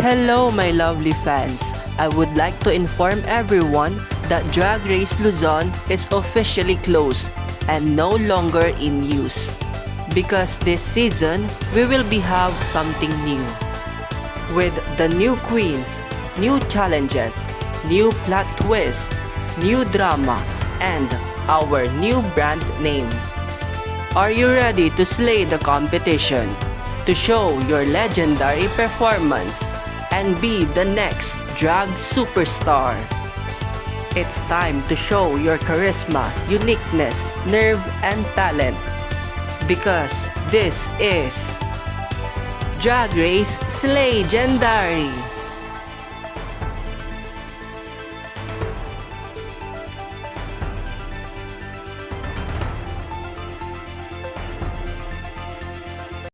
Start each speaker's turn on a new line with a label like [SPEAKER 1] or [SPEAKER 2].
[SPEAKER 1] Hello my lovely fans! I would like to inform everyone that Drag Race Luzon is officially closed and no longer in use. Because this season, we will have something new. With the new queens, new challenges, new plot twists, new drama, and our new brand name. Are you ready to slay the competition? To show your legendary performance and be the next drag superstar? It's time to show your charisma, uniqueness, nerve, and talent. Because this is Drag Race Slaygendary!